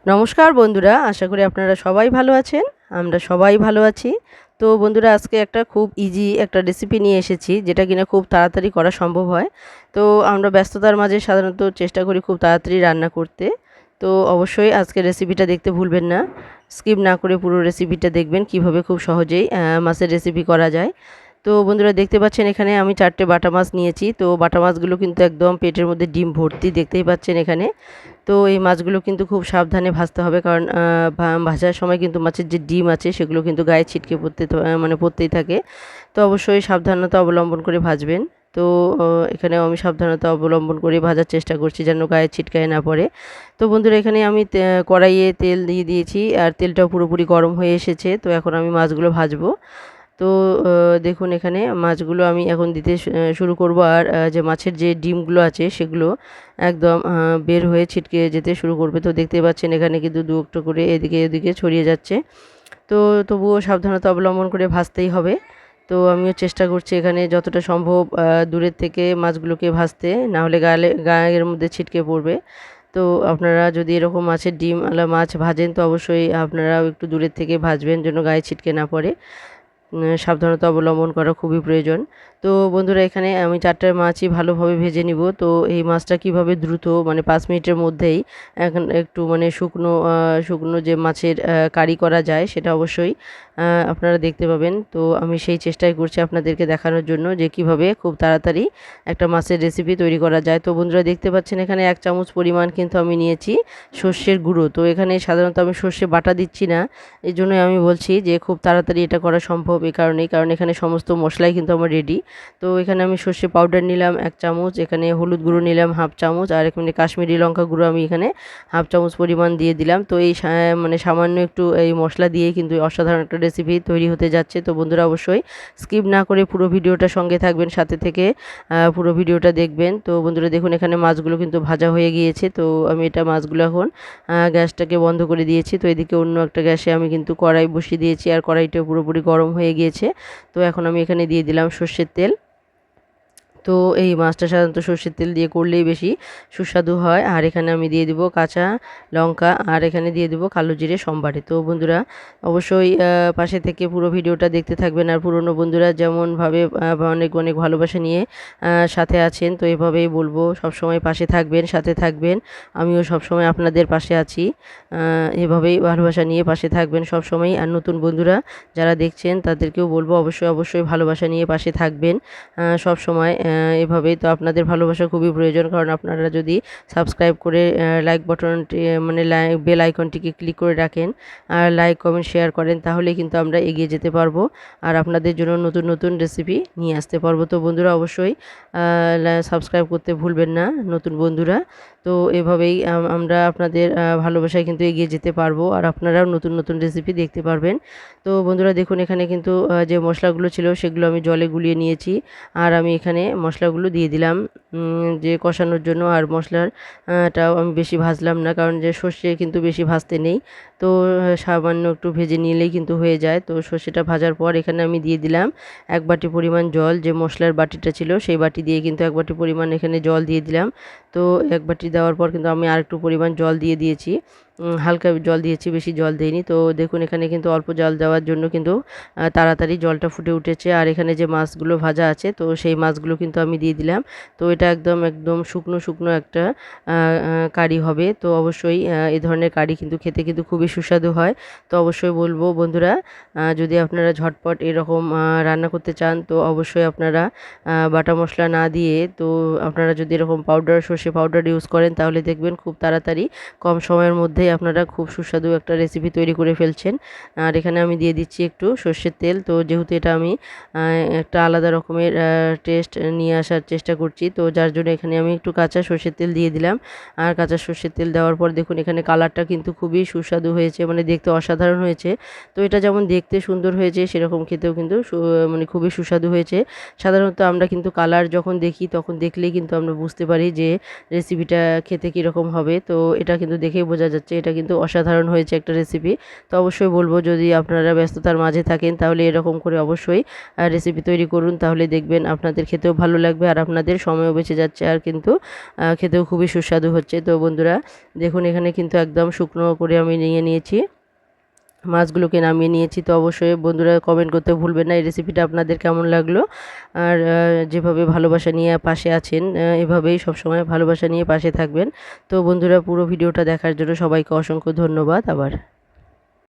নমস্কার বন্ধুরা, আশা করি আপনারা সবাই ভালো আছেন। আমরা সবাই ভালো আছি। তো বন্ধুরা, আজকে একটা খুব ইজি একটা রেসিপি নিয়ে এসেছি, যেটা কিনা খুব তাড়াতাড়ি করা সম্ভব হয়। তো আমরা ব্যস্ততার মাঝে সাধারণত চেষ্টা করি খুব তাড়াতাড়ি রান্না করতে। তো অবশ্যই আজকের রেসিপিটা দেখতে ভুলবেন না। স্কিপ না করে পুরো রেসিপিটা দেখবেন কিভাবে খুব সহজেই মাছের রেসিপি করা যায়। তো বন্ধুরা, দেখতে পাচ্ছেন এখানে আমি 4টে বাটা মাছ নিয়েছি। তো বাটা মাছগুলো কিন্তু একদম পেটের মধ্যে ডিম ভর্তি, দেখতেই পাচ্ছেন এখানে। তো এই মাছগুলো কিন্তু খুব সাবধানে ভাজতে হবে, কারণ ভাজার সময় কিন্তু মাছের যে ডিম আছে সেগুলো কিন্তু গায়ে ছিটকে মানে পড়তেই থাকে। তো অবশ্যই সাবধানতা অবলম্বন করে ভাজবেন। তো এখানে আমি সাবধানতা অবলম্বন করে ভাজার চেষ্টা করছি যেন গায়ে ছিটকায় না পড়ে। তো বন্ধুরা, এখানে আমি কড়াইয়ে তেল দিয়ে দিয়েছি, আর তেলটাও পুরোপুরি গরম হয়ে এসেছে। তো এখন আমি মাছগুলো ভাজবো। তো দেখুন, এখানে মাছগুলো আমি এখন দিতে শুরু করব। আর যে মাছের যে ডিমগুলো আছে সেগুলো একদম বের হয়ে ছিটকে যেতে শুরু করবে। তো দেখতে পাচ্ছেন এখানে কিন্তু দু একটু করে এদিকে ওদিকে ছড়িয়ে যাচ্ছে। তো তবুও সাবধানতা অবলম্বন করে ভাজতেই হবে। তো আমিও চেষ্টা করছি এখানে যতটা সম্ভব দূরের থেকে মাছগুলোকে ভাজতে, না হলে গায়ের মধ্যে ছিটকে পড়বে। তো আপনারা যদি এরকম মাছের ডিম আলা মাছ ভাজেন, তো অবশ্যই আপনারাও একটু দূরের থেকে ভাজবেন যেন গায়ে ছিটকে না পড়ে। সাবধানতা অবলম্বন করা খুবই প্রয়োজন। তো বন্ধুরা, এখানে আমি 4টে মাছই ভালোভাবে ভেজে নিব। তো এই মাছটা কিভাবে দ্রুত মানে 5 মিনিটের মধ্যেই এখন একটু মানে শুকনো যে মাছের কারি করা যায়, সেটা অবশ্যই আপনারা দেখতে পাবেন। তো আমি সেই চেষ্টাই করছি আপনাদেরকে দেখানোর জন্য যে কিভাবে খুব তাড়াতাড়ি একটা মাছের রেসিপি তৈরি করা যায়। তো বন্ধুরা, দেখতে পাচ্ছেন এখানে 1 চামচ পরিমাণ কিন্তু আমি নিয়েছি সর্ষের গুঁড়ো। তো এখানে সাধারণত আমি সর্ষে বাটা দিচ্ছি না। এই জন্যই আমি বলছি যে খুব তাড়াতাড়ি এটা করা সম্ভব, এই কারণেই, কারণ এখানে সমস্ত মশলাই কিন্তু আমার রেডি। তো এখানে আমি সর্ষে পাউডার নিলাম 1 চামচ, এখানে হলুদ গুঁড়ো নিলাম 1/2 চামচ, আর এখানে কাশ্মীরি লঙ্কা গুঁড়ো আমি এখানে 1/2 চামচ পরিমাণ দিয়ে দিলাম। তো এই মানে সামান্য একটু এই মশলা দিয়ে কিন্তু অসাধারণ একটা রেসিপি তৈরি হতে যাচ্ছে। তো বন্ধুরা, অবশ্যই স্কিপ না করে পুরো ভিডিওটা সঙ্গে থাকবেন, সাথে থেকে পুরো ভিডিওটা দেখবেন। তো বন্ধুরা, দেখুন এখানে মাছগুলো কিন্তু ভাজা হয়ে গিয়েছে। তো আমি এটা মাছগুলো এখন গ্যাসটাকে বন্ধ করে দিয়েছি। তো এদিকে অন্য একটা গ্যাসে আমি কিন্তু কড়াই বসিয়ে দিয়েছি, আর কড়াইটা পুরোপুরি গরম হয়ে গিয়েছে। তো এখন আমি এখানে দিয়ে দিলাম সর্ষের তেল। তো এই মাছটা সাধারণত সর্ষের তেল দিয়ে করলেই বেশি সুস্বাদু হয়। আর এখানে আমি দিয়ে দিব কাঁচা লঙ্কা, আর এখানে দিয়ে দিব কালো জিরে সম্বারে। তো বন্ধুরা, অবশ্যই পাশে থেকে পুরো ভিডিওটা দেখতে থাকবেন। আর পুরনো বন্ধুরা যেমনভাবে অনেক অনেক ভালোবাসা নিয়ে সাথে আছেন, তো এভাবেই বলবো সবসময় পাশে থাকবেন, সাথে থাকবেন। আমিও সবসময় আপনাদের পাশে আছি। এভাবেই ভালোবাসা নিয়ে পাশে থাকবেন সবসময়। আর নতুন বন্ধুরা যারা দেখছেন তাদেরকেও বলবো অবশ্যই অবশ্যই ভালোবাসা নিয়ে পাশে থাকবেন সব সময়। এভাবেই তো আপনাদের ভালোবাসা খুবই প্রয়োজন, কারণ আপনারা যদি সাবস্ক্রাইব করে লাইক বাটনটি মানে বেল আইকনটিকে ক্লিক করে রাখেন, আর লাইক কমেন্ট শেয়ার করেন, তাহলে কিন্তু আমরা এগিয়ে যেতে পারবো, আর আপনাদের জন্য নতুন নতুন রেসিপি নিয়ে আসতে পারবো। তো বন্ধুরা, অবশ্যই সাবস্ক্রাইব করতে ভুলবেন না নতুন বন্ধুরা। তো এভাবেই আমরা আপনাদের ভালোবাসায় কিন্তু এগিয়ে যেতে পারবো, আর আপনারাও নতুন নতুন রেসিপি দেখতে পারবেন। তো বন্ধুরা, দেখুন এখানে কিন্তু যে মশলাগুলো ছিল সেগুলো আমি জলে গুলিয়ে নিয়েছি, আর আমি এখানে মশলাগুলো দিয়ে দিলাম যে কষানোর জন্য। আর মশলাটাও আমি বেশি ভাজলাম না, কারণ যে সর্ষে কিন্তু বেশি ভাজতে নেই। তো সামান্য একটু ভেজে নিলেই কিন্তু হয়ে যায়। তো সর্ষেটা ভাজার পর এখানে আমি দিয়ে দিলাম 1 বাটি পরিমাণ জল। যে মশলার বাটিটা ছিল সেই বাটি দিয়ে কিন্তু 1 বাটি পরিমাণ এখানে জল দিয়ে দিলাম। তো 1 বাটি দেওয়ার পর কিন্তু আমি আরেকটু পরিমাণ জল দিয়ে দিয়েছি। হালকা জল দিয়েছি, বেশি জল দেইনি। তো দেখুন এখানে কিন্তু অল্প জল দেওয়ার জন্য কিন্তু তাড়াতাড়ি জলটা ফুটে উঠেছে। আর এখানে যে মাছগুলো ভাজা আছে, তো সেই মাছগুলো কিন্তু আমি দিয়ে দিলাম। তো এটা একদম একদম শুকনো শুকনো একটা কারি হবে। তো অবশ্যই এই ধরনের কারি কিন্তু খেতে কিন্তু খুবই সুস্বাদু হয়। তো অবশ্যই বলবো বন্ধুরা, যদি আপনারা ঝটপট এরকম রান্না করতে চান, তো অবশ্যই আপনারা বাটা মশলা না দিয়ে, তো আপনারা যদি এরকম সর্ষে পাউডার ইউজ করেন, তাহলে দেখবেন খুব তাড়াতাড়ি কম সময়ের মধ্যেই আপনারা খুব সুস্বাদু একটা রেসিপি তৈরি করে ফেলছেন। আর এখানে আমি দিয়ে দিচ্ছি একটু সর্ষের তেল। তো যেহেতু এটা আমি একটা আলাদা রকমের টেস্ট নিয়ে আসার চেষ্টা করছি, তো যার জন্য এখানে আমি একটু কাঁচা সর্ষের তেল দিয়ে দিলাম। আর কাঁচা সর্ষের তেল দেওয়ার পর দেখুন এখানে কালারটা কিন্তু খুবই সুস্বাদু হয়েছে, মানে দেখতে অসাধারণ হয়েছে। তো এটা যেমন দেখতে সুন্দর হয়েছে, সেরকম খেতেও কিন্তু মানে খুবই সুস্বাদু হয়েছে। সাধারণত আমরা কিন্তু কালার যখন দেখি, তখন দেখলেই কিন্তু আমরা বুঝতে পারি যে রেসিপিটা খেতে কীরকম হবে। তো এটা কিন্তু দেখেই বোঝা যাচ্ছে এটা কিন্তু অসাধারণ হয়েছে একটা রেসিপি। তো অবশ্যই বলবো যদি আপনারা ব্যস্ততার মাঝে থাকেন তাহলে এরকম করে অবশ্যই রেসিপি তৈরি করুন, তাহলে দেখবেন আপনাদের খেতেও ভালো লাগবে আর আপনাদের সময়ও বেঁচে যাচ্ছে আর কিন্তু খেতেও খুবই সুস্বাদু হচ্ছে। তো বন্ধুরা দেখুন এখানে কিন্তু একদম শুকনো করে আমি নিয়ে নিয়েছি, মাছগুলোকে নামিয়ে নিয়েছি। তো অবশ্যই বন্ধুরা কমেন্ট করতে ভুলবেন না এই রেসিপিটা আপনাদের কেমন লাগলো। আর যেভাবে ভালোবাসা নিয়ে পাশে আছেন এভাবেই সবসময় ভালোবাসা নিয়ে পাশে থাকবেন। তো বন্ধুরা পুরো ভিডিওটা দেখার জন্য সবাইকে অসংখ্য ধন্যবাদ আবার।